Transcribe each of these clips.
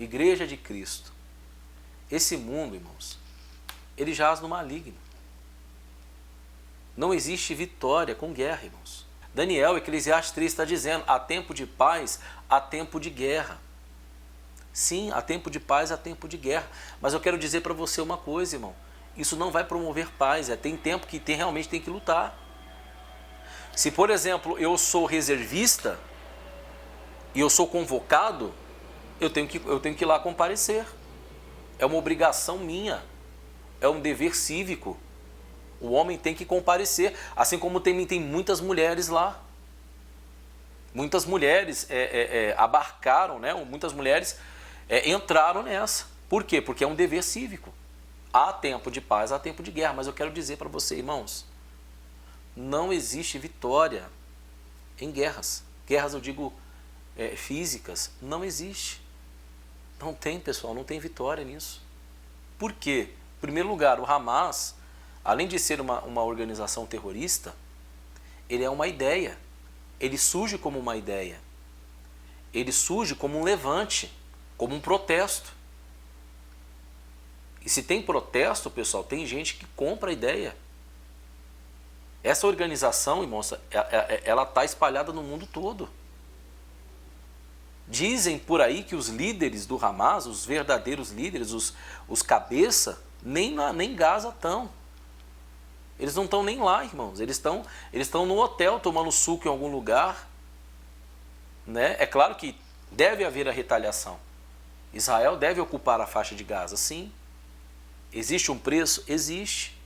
Igreja de Cristo, esse mundo, irmãos, ele jaz no maligno. Não existe vitória com guerra, irmãos. Daniel, Eclesiastes 3 está dizendo, há tempo de paz, há tempo de guerra. Sim, há tempo de paz, há tempo de guerra. Mas eu quero dizer para você uma coisa, irmão. Isso não vai promover paz. Tem tempo que realmente tem que lutar. Se, por exemplo, eu sou reservista e eu sou convocado, eu tenho que ir lá comparecer. É uma obrigação minha. É um dever cívico. O homem tem que comparecer. Assim como tem muitas mulheres lá. Muitas mulheres abarcaram, né? Muitas mulheres entraram nessa. Por quê? Porque é um dever cívico. Há tempo de paz, há tempo de guerra. Mas eu quero dizer para você, irmãos, não existe vitória em guerras. Guerras, eu digo, físicas. Não existe. Não tem, pessoal, não tem vitória nisso. Por quê? Em primeiro lugar, o Hamas, além de ser uma organização terrorista, ele é uma ideia. Ele surge como uma ideia. Ele surge como um levante, como um protesto. E se tem protesto, pessoal, tem gente que compra a ideia. Essa organização, irmãos, ela está espalhada no mundo todo. Dizem por aí que os líderes do Hamas, os verdadeiros líderes, os cabeça, nem Gaza estão. Eles não estão nem lá, irmãos. Eles estão no hotel tomando suco em algum lugar. Né? É claro que deve haver a retaliação. Israel deve ocupar a faixa de Gaza, sim. Existe um preço? Existe.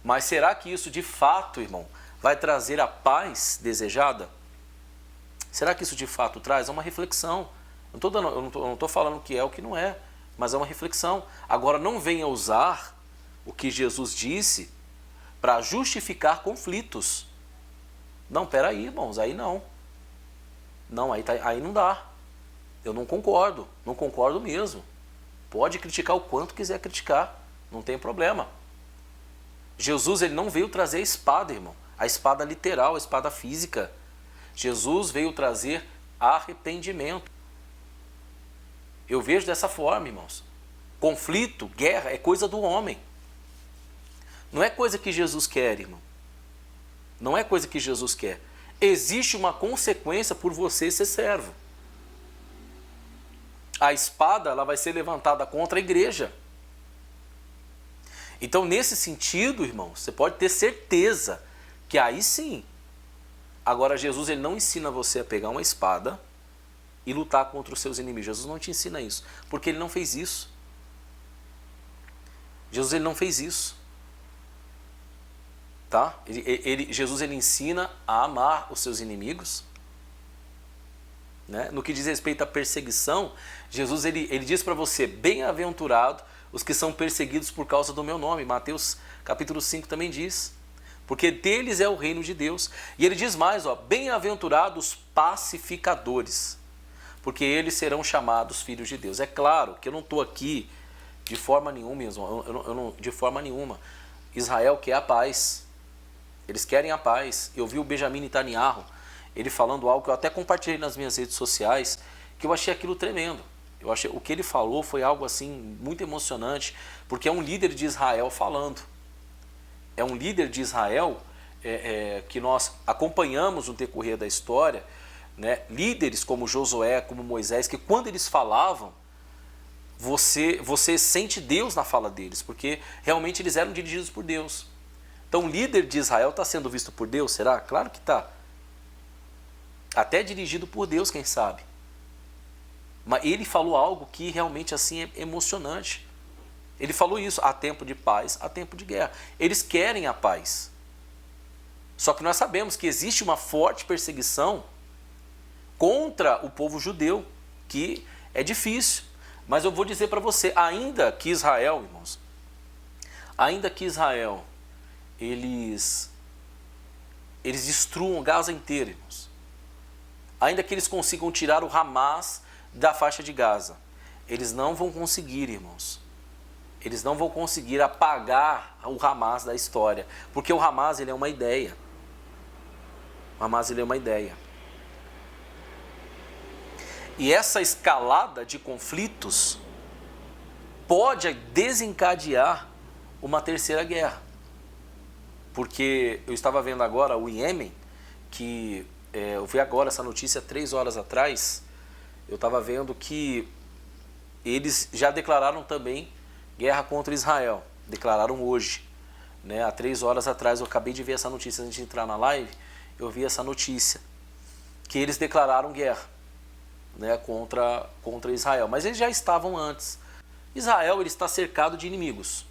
Mas será que isso de fato, irmão, vai trazer a paz desejada? Será que isso de fato traz? É uma reflexão. Eu não estou falando que é o que não é, mas é uma reflexão. Agora, não venha usar o que Jesus disse para justificar conflitos. Não, peraí, irmãos, aí não. Não, aí não dá. Eu não concordo mesmo. Pode criticar o quanto quiser criticar, não tem problema. Jesus, ele não veio trazer a espada, irmão, a espada literal, a espada física. Jesus veio trazer arrependimento. Eu vejo dessa forma, irmãos. Conflito, guerra, é coisa do homem. Não é coisa que Jesus quer, irmão. Não é coisa que Jesus quer. Existe uma consequência por você ser servo. A espada, ela vai ser levantada contra a igreja. Então, nesse sentido, irmão, você pode ter certeza que aí sim. Agora, Jesus, ele não ensina você a pegar uma espada e lutar contra os seus inimigos. Jesus não te ensina isso, porque ele não fez isso. Jesus, ele não fez isso. Tá? Jesus, ele ensina a amar os seus inimigos. Né? No que diz respeito à perseguição, Jesus, ele diz para você, bem-aventurado os que são perseguidos por causa do meu nome. Mateus capítulo 5 também diz. Porque deles é o reino de Deus. E ele diz mais, bem-aventurados pacificadores, porque eles serão chamados filhos de Deus. É claro que eu não estou aqui de forma nenhuma, de forma nenhuma. Israel quer a paz. Eles querem a paz. Eu vi o Benjamin Netanyahu, ele falando algo que eu até compartilhei nas minhas redes sociais, que eu achei aquilo tremendo. O que ele falou foi algo assim muito emocionante, porque é um líder de Israel falando. É um líder de Israel que nós acompanhamos no decorrer da história, né? Líderes como Josué, como Moisés, que quando eles falavam, você sente Deus na fala deles, porque realmente eles eram dirigidos por Deus. Então o líder de Israel está sendo visto por Deus, será? Claro que está. Até dirigido por Deus, quem sabe. Mas ele falou algo que realmente assim é emocionante. Ele falou isso, há tempo de paz, há tempo de guerra. Eles querem a paz. Só que nós sabemos que existe uma forte perseguição contra o povo judeu, que é difícil. Mas eu vou dizer para você, ainda que Israel, irmãos, ainda que Israel, eles destruam Gaza inteira, irmãos, ainda que eles consigam tirar o Hamas da faixa de Gaza, eles não vão conseguir, irmãos. Eles não vão conseguir apagar o Hamas da história, porque o Hamas, ele é uma ideia. O Hamas, ele é uma ideia. E essa escalada de conflitos pode desencadear uma terceira guerra. Porque eu estava vendo agora o Iêmen, que eu vi agora essa notícia 3 horas atrás, eu estava vendo que eles já declararam também guerra contra Israel. Declararam hoje. Né? Há 3 horas atrás eu acabei de ver essa notícia, antes de entrar na live, eu vi essa notícia, que eles declararam guerra, né, contra Israel. Mas eles já estavam antes. Israel, ele está cercado de inimigos.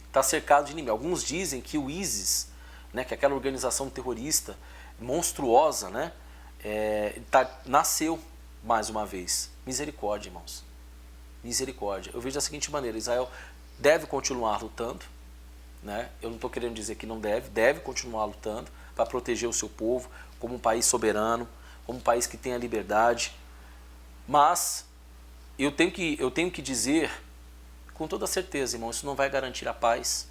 Está cercado de inimigos. Alguns dizem que o ISIS, né, que é aquela organização terrorista monstruosa, né, nasceu mais uma vez. Misericórdia, irmãos. Misericórdia. Eu vejo da seguinte maneira: Israel deve continuar lutando, né? Eu não estou querendo dizer que não deve continuar lutando para proteger o seu povo, como um país soberano, como um país que tem a liberdade. Mas eu tenho que dizer com toda certeza, irmão, isso não vai garantir a paz,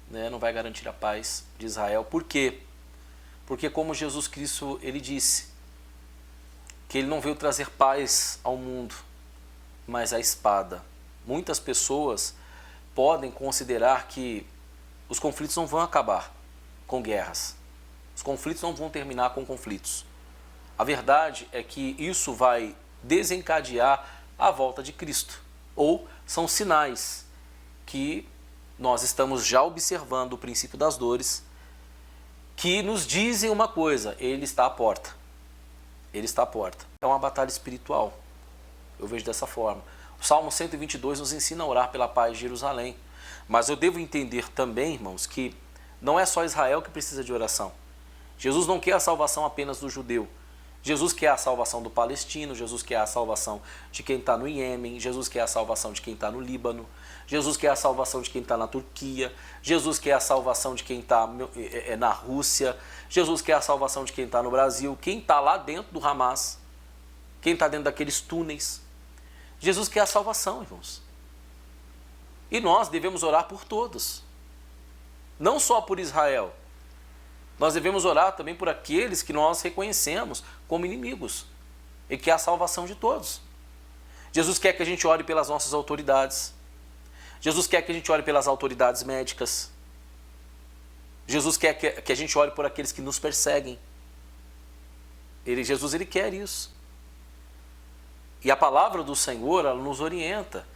né? Não vai garantir a paz de Israel. Por quê? Porque como Jesus Cristo, ele disse que ele não veio trazer paz ao mundo, mas a espada. Muitas pessoas podem considerar que os conflitos não vão acabar com guerras. Os conflitos não vão terminar com conflitos. A verdade é que isso vai desencadear a volta de Cristo. Ou são sinais que nós estamos já observando o princípio das dores, que nos dizem uma coisa: ele está à porta. Ele está à porta. É uma batalha espiritual. Eu vejo dessa forma. O Salmo 122 nos ensina a orar pela paz de Jerusalém. Mas eu devo entender também, irmãos, que não é só Israel que precisa de oração. Jesus não quer a salvação apenas do judeu. Jesus quer a salvação do palestino, Jesus quer a salvação de quem está no Iêmen, Jesus quer a salvação de quem está no Líbano, Jesus quer a salvação de quem está na Turquia, Jesus quer a salvação de quem está na Rússia, Jesus quer a salvação de quem está no Brasil, quem está lá dentro do Hamas, quem está dentro daqueles túneis. Jesus quer a salvação, irmãos. E nós devemos orar por todos. Não só por Israel. Nós devemos orar também por aqueles que nós reconhecemos como inimigos. E que é a salvação de todos. Jesus quer que a gente ore pelas nossas autoridades. Jesus quer que a gente ore pelas autoridades médicas. Jesus quer que a gente ore por aqueles que nos perseguem. Jesus quer isso. E a palavra do Senhor, ela nos orienta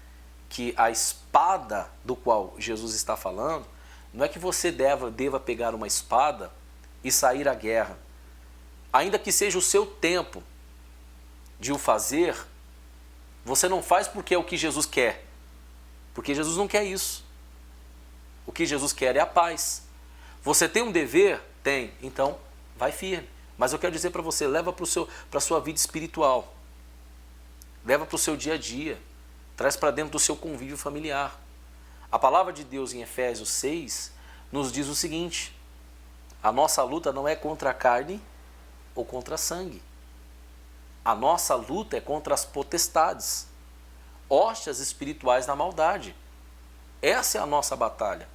que a espada do qual Jesus está falando, não é que você deva pegar uma espada e sair à guerra. Ainda que seja o seu tempo de o fazer, você não faz porque é o que Jesus quer. Porque Jesus não quer isso. O que Jesus quer é a paz. Você tem um dever? Tem. Então, vai firme. Mas eu quero dizer para você, leva para a sua vida espiritual. Leva para o seu dia a dia. Traz para dentro do seu convívio familiar. A palavra de Deus em Efésios 6 nos diz o seguinte: a nossa luta não é contra a carne ou contra sangue. A nossa luta é contra as potestades, hostes espirituais na maldade. Essa é a nossa batalha.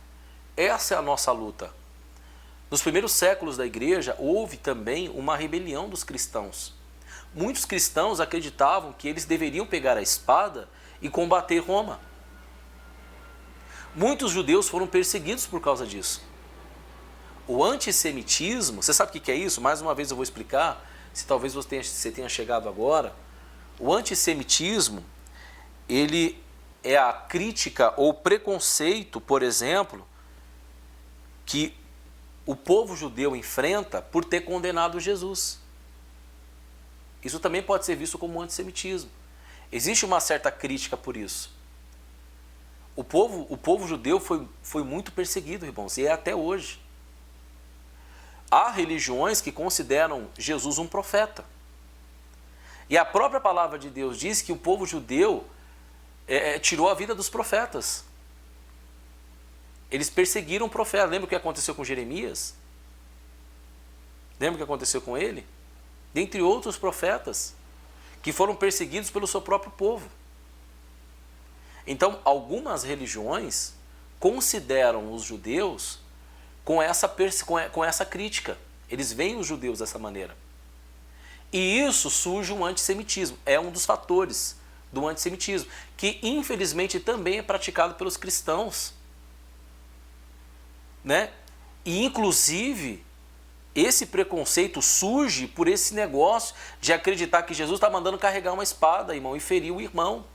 Essa é a nossa luta. Nos primeiros séculos da igreja, houve também uma rebelião dos cristãos. Muitos cristãos acreditavam que eles deveriam pegar a espada e combater Roma. Muitos judeus foram perseguidos por causa disso. O antissemitismo, você sabe o que é isso? Mais uma vez eu vou explicar, se talvez você tenha chegado agora. O antissemitismo, ele é a crítica ou preconceito, por exemplo, que o povo judeu enfrenta por ter condenado Jesus. Isso também pode ser visto como antissemitismo. Existe uma certa crítica por isso. O povo judeu foi muito perseguido, irmãos, e é até hoje. Há religiões que consideram Jesus um profeta. E a própria palavra de Deus diz que o povo judeu tirou a vida dos profetas. Eles perseguiram o profeta. Lembra o que aconteceu com Jeremias? Lembra o que aconteceu com ele? Dentre outros profetas que foram perseguidos pelo seu próprio povo. Então, algumas religiões consideram os judeus com essa crítica. Eles veem os judeus dessa maneira. E isso surge um antissemitismo, é um dos fatores do antissemitismo, que infelizmente também é praticado pelos cristãos, né? E inclusive esse preconceito surge por esse negócio de acreditar que Jesus está mandando carregar uma espada, irmão, e ferir o irmão.